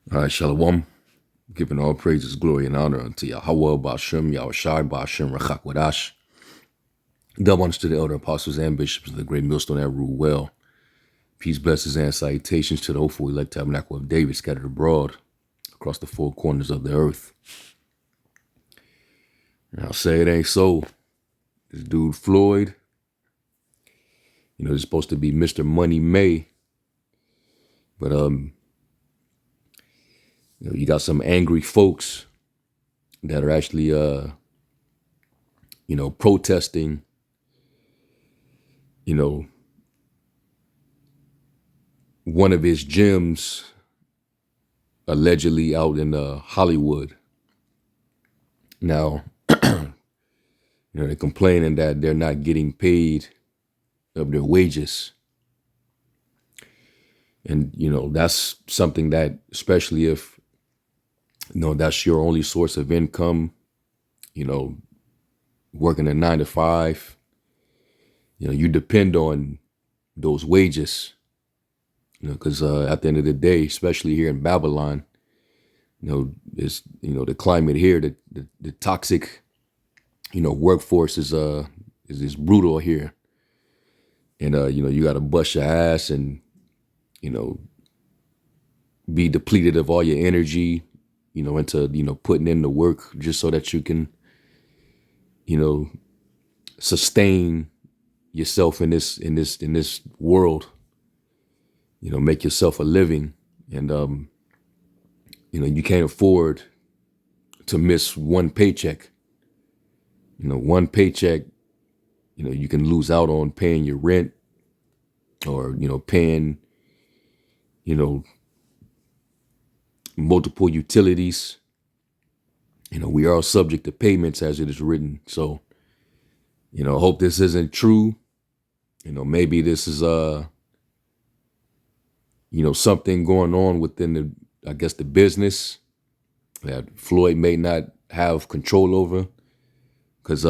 All right, Shalom. Giving all praises, glory, and honor unto Yahweh, Ba'ashem, Yahushai, Ba'ashem, Rachakwadash. Double honors to the elder apostles and bishops of the great millstone that rule well. Peace, blessings, and salutations to the hopeful elect tabernacle of David scattered abroad across the four corners of the earth. And I'll say it ain't so. This dude Floyd, he's supposed to be Mr. Money May, but you got some angry folks that are actually protesting, one of his gyms allegedly out in Hollywood. Now, they're complaining that they're not getting paid of their wages. And, that's something that, especially if, that's your only source of income, working a 9 to 5, you depend on those wages, because at the end of the day, especially here in Babylon, it's, the climate here, the toxic, workforce is brutal here. And, you got to bust your ass and, be depleted of all your energy, into, putting in the work just so that you can, sustain yourself in this world, make yourself a living. And, you can't afford to miss one paycheck. One paycheck, you can lose out on paying your rent or, paying, multiple utilities. We are subject to payments as it is written. So, I hope this isn't true. Maybe this is, something going on within the business that Floyd may not have control over. Because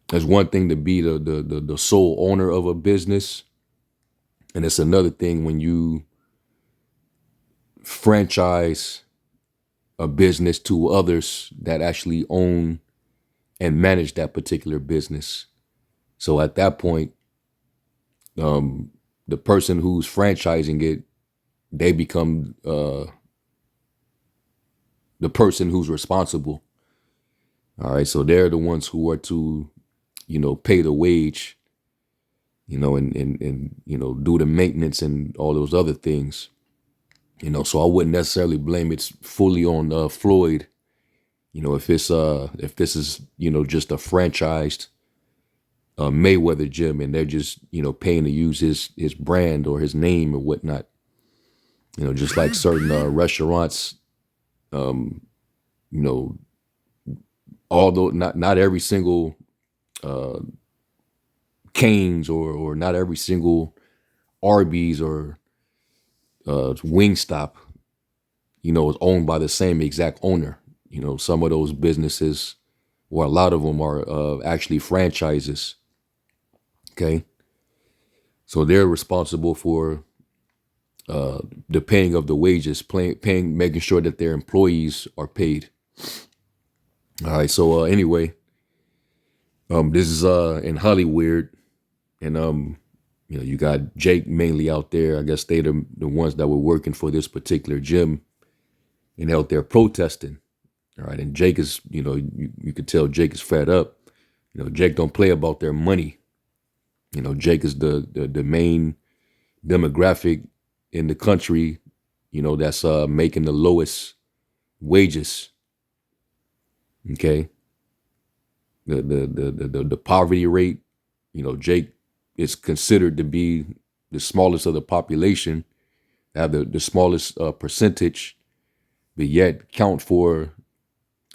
there's one thing to be the sole owner of a business. And it's another thing when you franchise a business to others that actually own and manage that particular business. So at that point, the person who's franchising it, they become the person who's responsible. All right, so they're the ones who are to, pay the wage, and do the maintenance and all those other things. So I wouldn't necessarily blame it fully on Floyd. If this is, just a franchised Mayweather gym and they're just, paying to use his brand or his name or whatnot. Just like certain restaurants, although not every single Cane's or not every single Arby's or Wingstop, is owned by the same exact owner. Some of those businesses, or a lot of them, are actually franchises. Okay, so they're responsible for the paying of the wages, making sure that their employees are paid. All right. So anyway, this is in Hollywood, and you got Jake mainly out there. I guess they the ones that were working for this particular gym and out there protesting. All right, and Jake is, you could tell Jake is fed up. Jake don't play about their money. Jake is the main demographic in the country, that's making the lowest wages. Okay. The poverty rate, Jake is considered to be the smallest of the population, have the smallest percentage, but yet count for,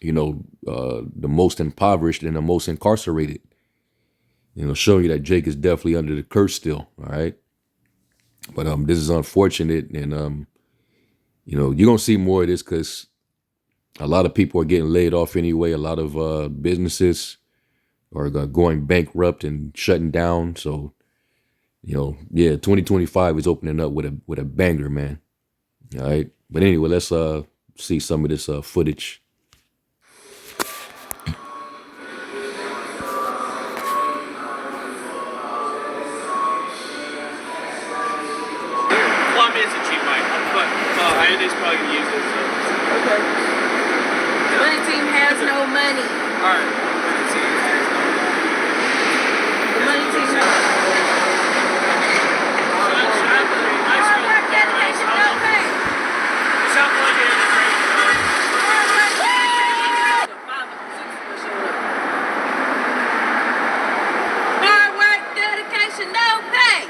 the most impoverished and the most incarcerated. Showing you that Jake is definitely under the curse still. All right. But this is unfortunate, and you're gonna see more of this because a lot of people are getting laid off anyway. A lot of businesses are going bankrupt and shutting down. So, 2025 is opening up with a banger, man. All right. But anyway, let's see some of this footage. Well, I mean, it's a cheap mic, but Hyundai's probably gonna use it. So. Okay. The money team has no money. All right. Money team has no money. The money team has no money. Hard work, dedication, no pay. Sound like it. Hard work, dedication. Hard work, dedication, no pay.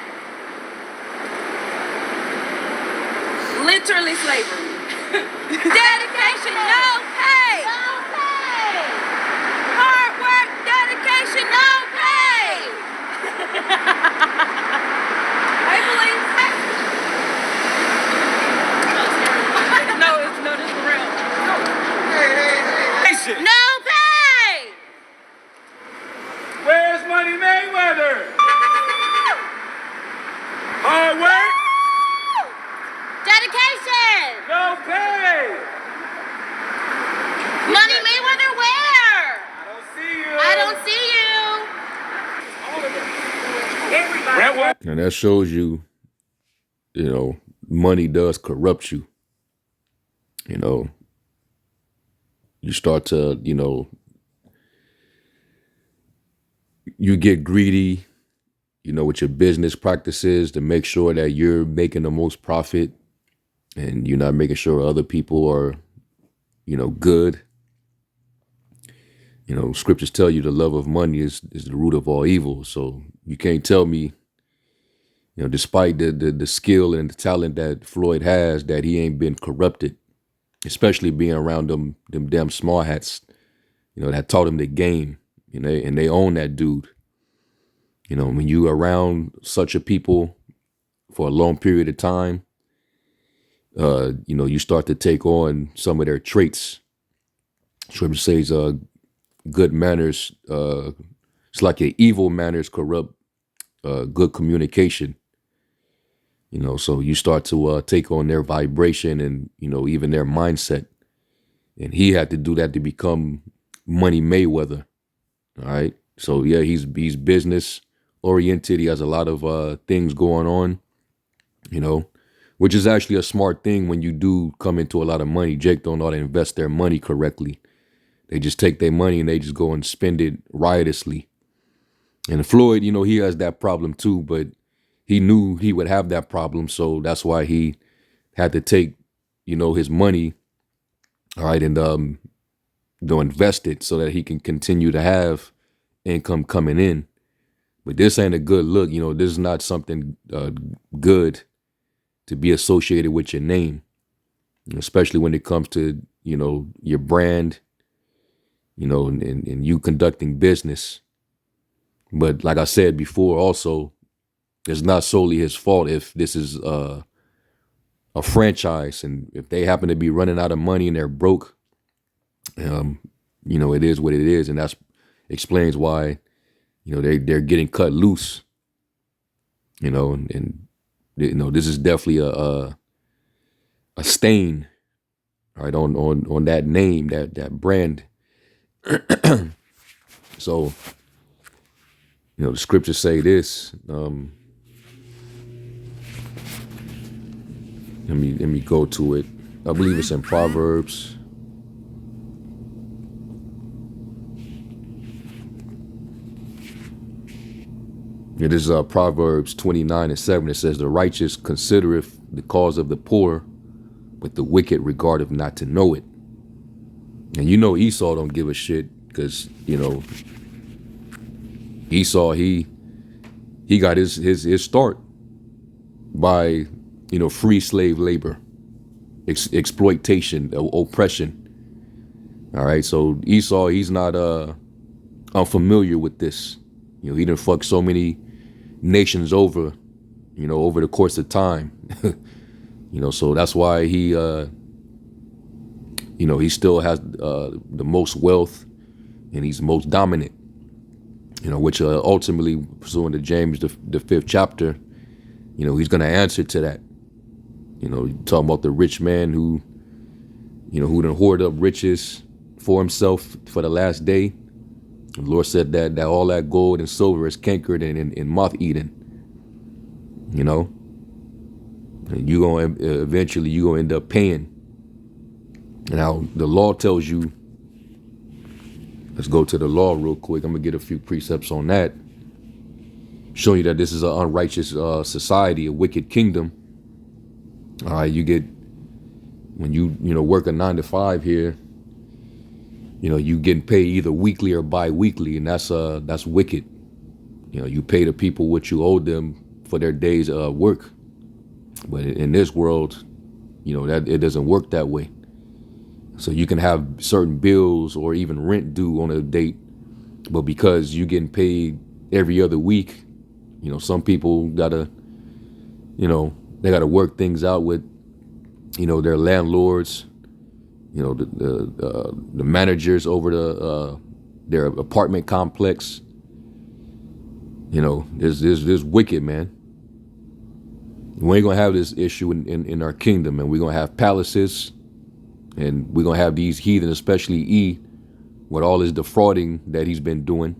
Literally slavery. Dedication, no pay. No pay. Hard work, dedication, no pay. I believe. No, this is real. Hey. No pay. Where's Money Mayweather? Hard work, Dedication. no pay. Money Mayweather, where? I don't see you. I don't see you. Everybody. Brentwood. And that shows you, you know, money does corrupt you. You know, you start to, you know, you get greedy, you know, with your business practices to make sure that you're making the most profit and you're not making sure other people are, you know, good. You know, scriptures tell you the love of money is the root of all evil. So you can't tell me, you know, despite the skill and the talent that Floyd has, that he ain't been corrupted, especially being around them damn small hats, you know, that taught him the game, you know, and they own that dude. You know, when you around such a people for a long period of time, you know, you start to take on some of their traits. Scripture says, good manners, it's like your evil manners corrupt good communication. You know, so you start to take on their vibration and, you know, even their mindset. And he had to do that to become Money Mayweather. All right. So, yeah, he's business oriented. He has a lot of things going on, you know, which is actually a smart thing when you do come into a lot of money. Jake don't know how to invest their money correctly. They just take their money and they just go and spend it riotously. And Floyd, you know, he has that problem too, but he knew he would have that problem. So that's why he had to take, you know, his money, all right, and you know, invest it so that he can continue to have income coming in. But this ain't a good look. You know, this is not something good to be associated with your name, especially when it comes to, you know, your brand, you know, and you conducting business. But like I said before, also, it's not solely his fault if this is a franchise and if they happen to be running out of money and they're broke. You know, it is what it is, and that explains why, you know, they're getting cut loose. You know, and you know, this is definitely a stain, right, on that name, that brand. So, you know, the scriptures say this. Let me go to it. I believe it's in Proverbs. It is Proverbs 29:7. It says, "The righteous considereth the cause of the poor, but the wicked regardeth not to know it." And you know Esau don't give a shit because, you know, Esau, he got his start by, you know, free slave labor, exploitation, oppression. All right, so Esau, he's not unfamiliar with this. You know, he done fucked so many nations over, you know, over the course of time. You know, so that's why he, you know, he still has the most wealth and he's most dominant. You know, which ultimately, pursuant to James, the 5th chapter, you know, he's going to answer to that. You know, you talking about the rich man who, who done hoard up riches for himself for the last day. The Lord said that all that gold and silver is cankered and moth eaten. You know, and you gonna eventually you gonna end up paying. Now the law tells you. Let's go to the law real quick. I'm gonna get a few precepts on that, showing you that this is an unrighteous society, a wicked kingdom. All right, you get when you work a 9 to 5 here. You getting paid either weekly or bi-weekly, and that's wicked. You pay the people what you owe them for their days work, but in this world, that it doesn't work that way. So you can have certain bills or even rent due on a date, but because you getting paid every other week, some people gotta, they gotta work things out with, their landlords, the managers over their apartment complex. This wicked, man. We ain't gonna have this issue in our kingdom, and we're gonna have palaces, and we're gonna have these heathen, especially with all this defrauding that he's been doing,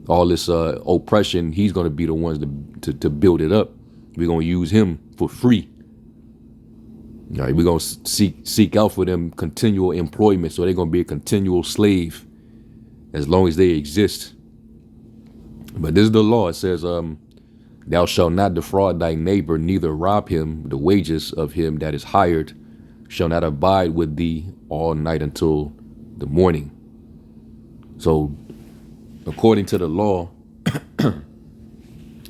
all this oppression. He's gonna be the ones to build it up. We're gonna use him for free. All right, we're gonna seek out for them continual employment, so they're gonna be a continual slave as long as they exist. But this is the law. It says, "Thou shalt not defraud thy neighbor, neither rob him. The wages of him that is hired shall not abide with thee all night until the morning." So, according to the law,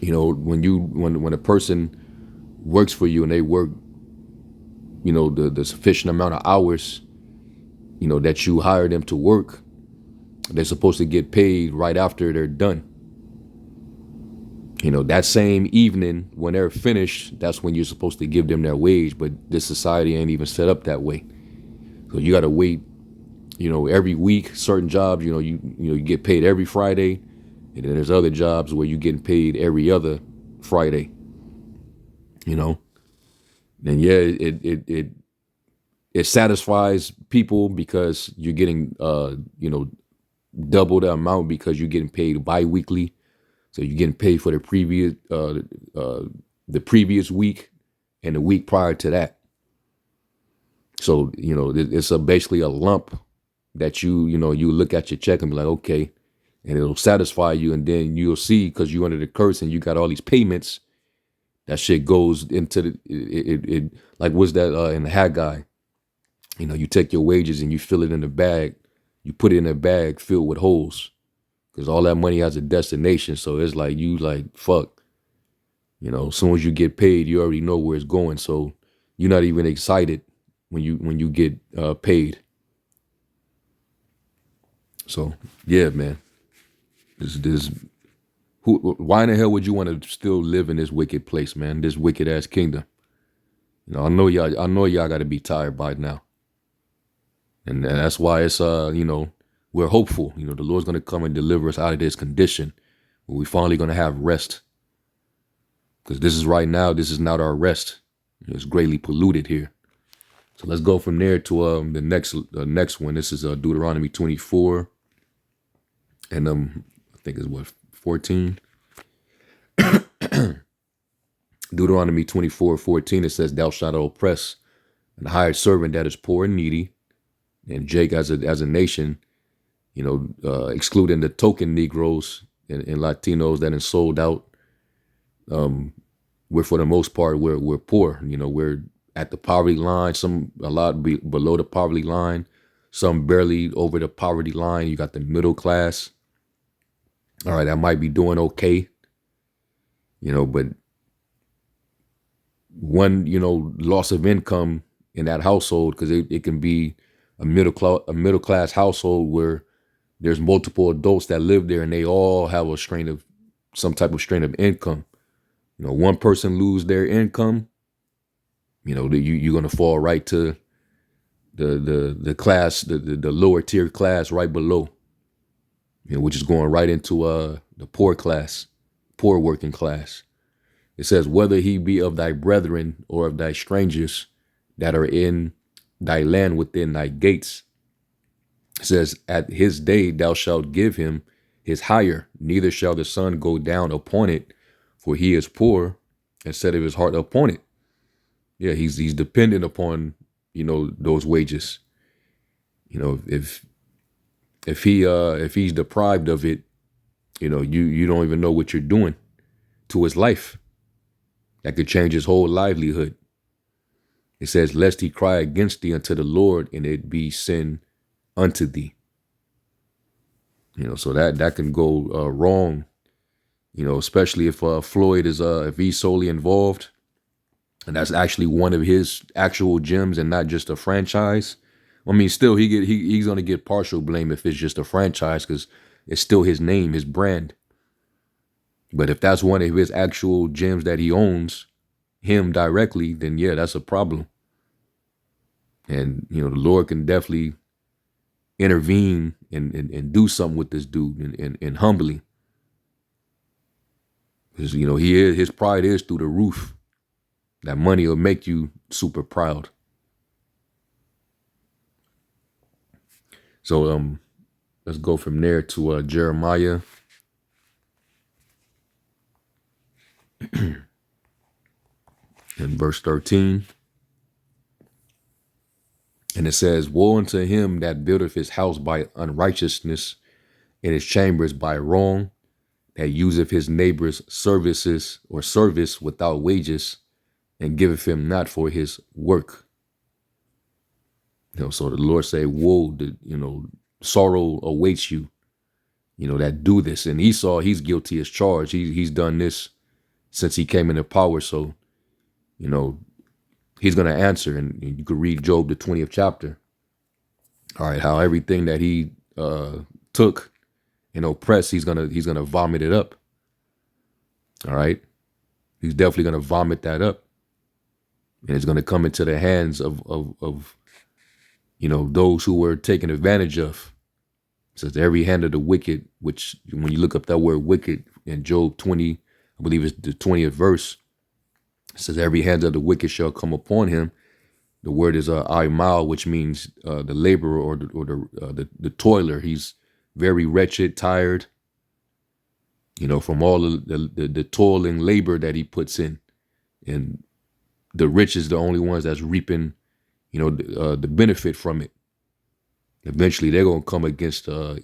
when a person works for you and they work, the sufficient amount of hours, that you hire them to work, they're supposed to get paid right after they're done. That same evening when they're finished, that's when you're supposed to give them their wage. But this society ain't even set up that way. So you got to wait, every week. Certain jobs, you get paid every Friday. And then there's other jobs where you're getting paid every other Friday. And yeah, it satisfies people because you're getting, double the amount because you're getting paid bi-weekly. So you're getting paid for the previous week and the week prior to that. So, it's basically a lump that you look at your check and be like, okay, and it'll satisfy you. And then you'll see, because you're under the curse and you got all these payments, that shit goes into it like, what's that in the Haggai? You take your wages and you fill it in a bag. You put it in a bag filled with holes. Because all that money has a destination. So it's like, fuck. As soon as you get paid, you already know where it's going. So you're not even excited when you get paid. So, yeah, man. Why in the hell would you want to still live in this wicked place, man? This wicked ass kingdom. I know y'all got to be tired by now. And that's why it's, we're hopeful. The Lord's going to come and deliver us out of this condition. We're finally going to have rest. Because this is not our rest. It's greatly polluted here. So let's go from there to the next one. This is Deuteronomy 24. And I think it's 14? Deuteronomy 24:14. It says, "Thou shalt not oppress an hired servant that is poor and needy." And Jake as a nation, excluding the token Negroes and Latinos that are sold out. We're, for the most part, we're poor. We're at the poverty line, a lot below the poverty line, some barely over the poverty line. You got the middle class. All right, I might be doing okay, but one, loss of income in that household, because it can be a middle class household where there's multiple adults that live there and they all have some type of strain of income. One person lose their income, you're gonna fall right to the class, the lower tier class right below, which is going right into the poor working class. It says, whether he be of thy brethren or of thy strangers that are in thy land within thy gates. It says, at his day thou shalt give him his hire, neither shall the sun go down upon it, for he is poor and set of his heart upon it. Yeah, he's dependent upon, those wages. If he's deprived of it, you don't even know what you're doing to his life. That could change his whole livelihood. It says, lest he cry against thee unto the Lord, and it be sin unto thee. So that can go wrong, especially if Floyd is if he's solely involved, and that's actually one of his actual gyms and not just a franchise. I mean, still he's gonna get partial blame if it's just a franchise, because it's still his name, his brand. But if that's one of his actual gyms that he owns, him directly, then yeah, that's a problem. And the Lord can definitely intervene and do something with this dude and humbly. Because his pride is through the roof. That money will make you super proud. So let's go from there to Jeremiah. In verse 13. And it says, woe unto him that buildeth his house by unrighteousness, and his chambers by wrong, that useth his neighbor's services or service without wages, and giveth him not for his work. So the Lord say, woe, sorrow awaits you, that do this. And Esau, he's guilty as charged. He's done this since he came into power. So, he's going to answer. And you could read Job, the 20th chapter. All right, how everything that he took and oppressed, he's gonna vomit it up. All right, he's definitely gonna vomit that up, and it's gonna come into the hands of those who were taken advantage of. It says every hand of the wicked, which when you look up that word wicked in Job 20, I believe it's the 20th verse. It says every hand of the wicked shall come upon him. The word is aimal, which means the laborer or the toiler. He's very wretched, tired, from all the toiling labor that he puts in. And the rich is the only ones that's reaping, the benefit from it. Eventually, they're going to come against the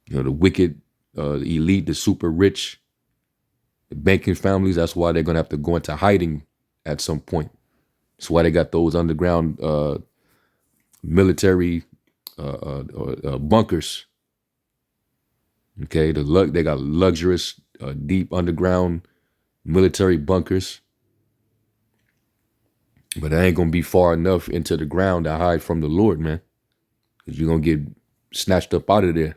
wicked, the elite, the super rich, the banking families. That's why they're going to have to go into hiding at some point. That's why they got those underground military bunkers. Okay, they got luxurious, deep underground military bunkers. But they ain't gonna be far enough into the ground to hide from the Lord, man. Because you're gonna get snatched up out of there.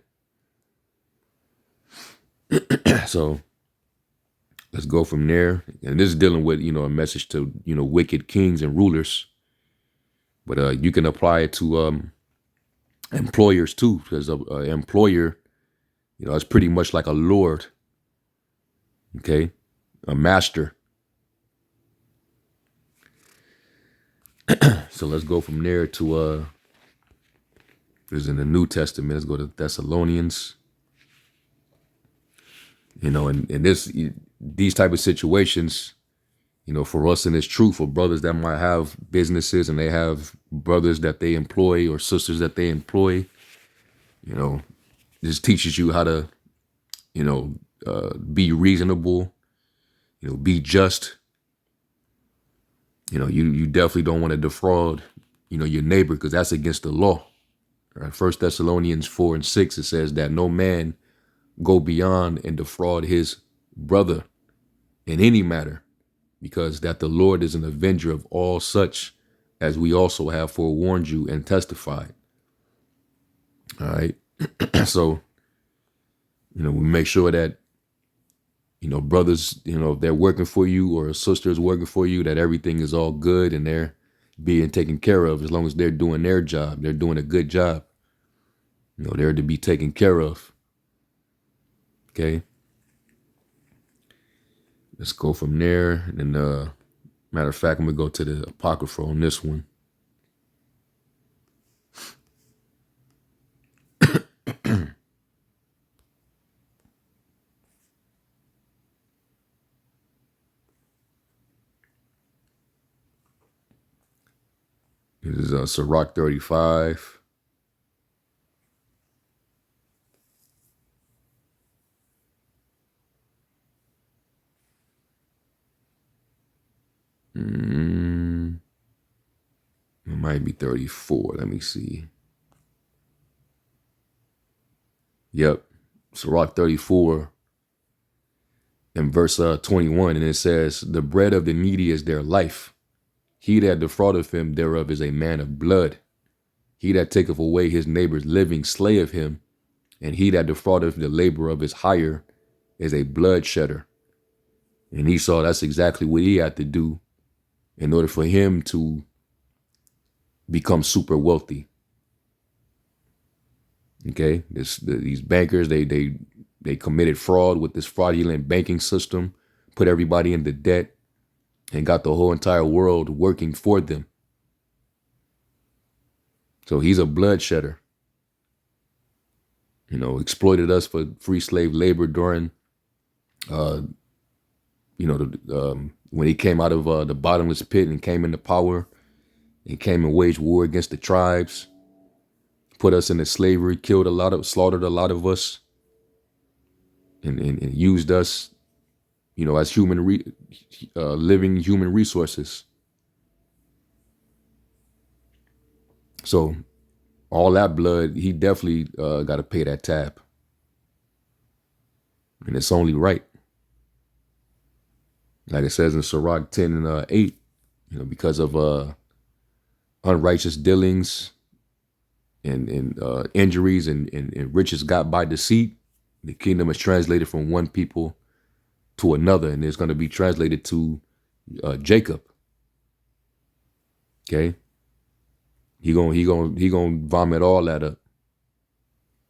So let's go from there. And this is dealing with, a message to, wicked kings and rulers. But you can apply it to employers too, because an employer, it's pretty much like a lord. Okay, a master. So let's go from there to this is in the New Testament. Let's go to Thessalonians. And these type of situations, for us, and it's true for brothers that might have businesses and they have brothers that they employ or sisters that they employ. This teaches you how to, be reasonable, be just. You definitely don't want to defraud, your neighbor, because that's against the law. Right? 1 Thessalonians 4:6, it says that no man go beyond and defraud his brother in any matter, because that the Lord is an avenger of all such, as we also have forewarned you and testified. All right. So, we make sure that, brothers, if they're working for you or a sister is working for you, that everything is all good and they're being taken care of. As long as they're doing their job, they're doing a good job. They're to be taken care of. Okay. let's go from there. And then, matter of fact, I'm gonna go to the Apocrypha on this one. This is Sirach 35. It might be 34. Let me see. Yep. Sirach 34 and verse 21. And it says, the bread of the needy is their life. He that defraudeth him thereof is a man of blood. He that taketh away his neighbor's living slayeth him. And he that defraudeth the labor of his hire is a bloodshedder. And Esau, that's exactly what he had to do in order for him to become super wealthy. Okay, these bankers, they committed fraud with this fraudulent banking system, put everybody into debt, and got the whole entire world working for them. So he's a bloodshedder. You know, exploited us for free slave labor during, when he came out of the bottomless pit and came into power, and came and waged war against the tribes, put us into slavery, slaughtered a lot of us, and used us, you know, as living human resources. So all that blood, he definitely got to pay that tab. And it's only right. Like it says in Sirach 10 and 8, you know, because of unrighteous dealings and injuries and riches got by deceit, the kingdom is translated from one people to another, and it's going to be translated to Jacob. Okay, he gonna vomit all that up,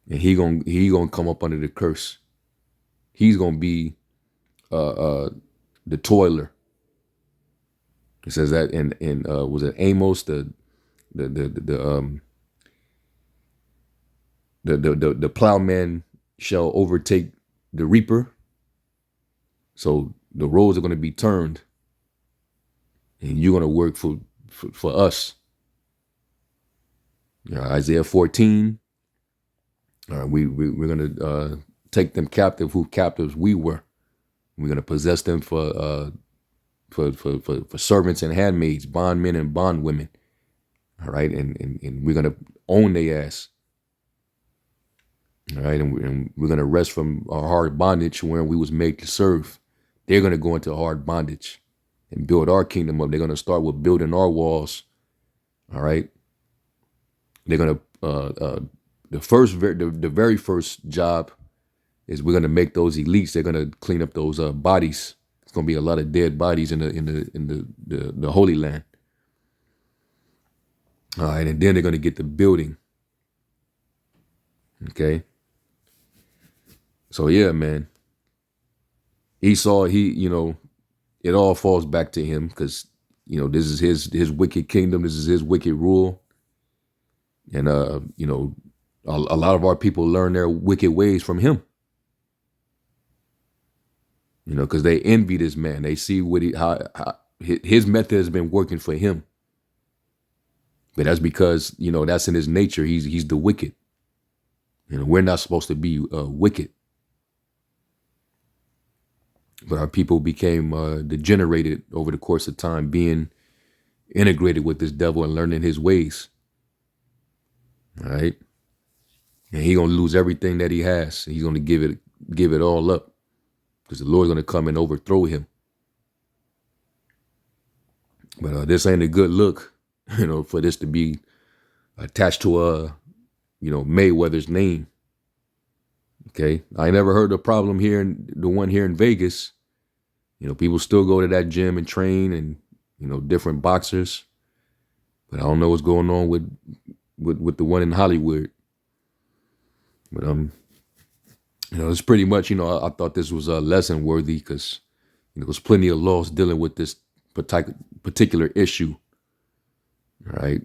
and he gonna come up under the curse. He's gonna be the toiler. It says that in was it Amos the plowman shall overtake the reaper. So the roles are going to be turned, and you're going to work for us. Isaiah 14. We're going to take them captive, who captives we were. We're going to possess them for servants and handmaids, bondmen and bondwomen. All right, and we're going to own their ass. All right, and we're going to rest from our hard bondage where we was made to serve. They're going to go into hard bondage and build our kingdom up. They're going to start with building our walls. All right. They're going to, the very first job is we're going to make those elites. They're going to clean up those bodies. It's going to be a lot of dead bodies in the Holy Land. All right. And then they're going to get the building. Okay. So yeah, man. Esau, it all falls back to him because, this is his wicked kingdom. This is his wicked rule. And, a lot of our people learn their wicked ways from him. Because they envy this man. They see how his method has been working for him. But that's because, that's in his nature. He's the wicked. We're not supposed to be wicked. But our people became degenerated over the course of time, being integrated with this devil and learning his ways. All right. And he's going to lose everything that he has. He's going to give it all up because the Lord's going to come and overthrow him. But this ain't a good look, for this to be attached to Mayweather's name. Okay. I never heard a problem here the one here in Vegas. People still go to that gym and train and, different boxers. But I don't know what's going on with the one in Hollywood. But, it's pretty much, I thought this was lesson worthy because, there's plenty of laws dealing with this particular issue, right?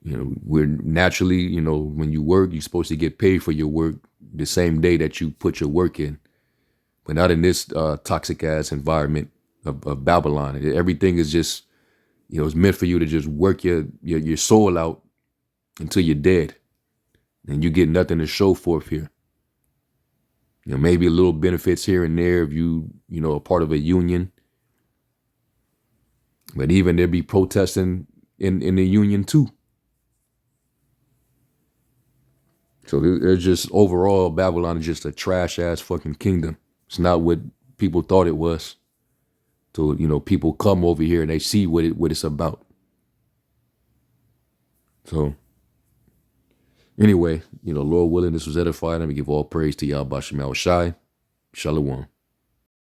We're naturally, when you work, you're supposed to get paid for your work the same day that you put your work in, but not in this toxic ass environment of Babylon. Everything is just, it's meant for you to just work your soul out until you're dead, and you get nothing to show forth here. Maybe a little benefits here and there if you a part of a union, but even there be protesting in the union too. So there's just overall, Babylon is just a trash ass fucking kingdom. It's not what people thought it was. So people come over here and they see what it's about. So anyway, Lord willing, this was edifying. Let me give all praise to Yahweh Shem Shai. Shalom.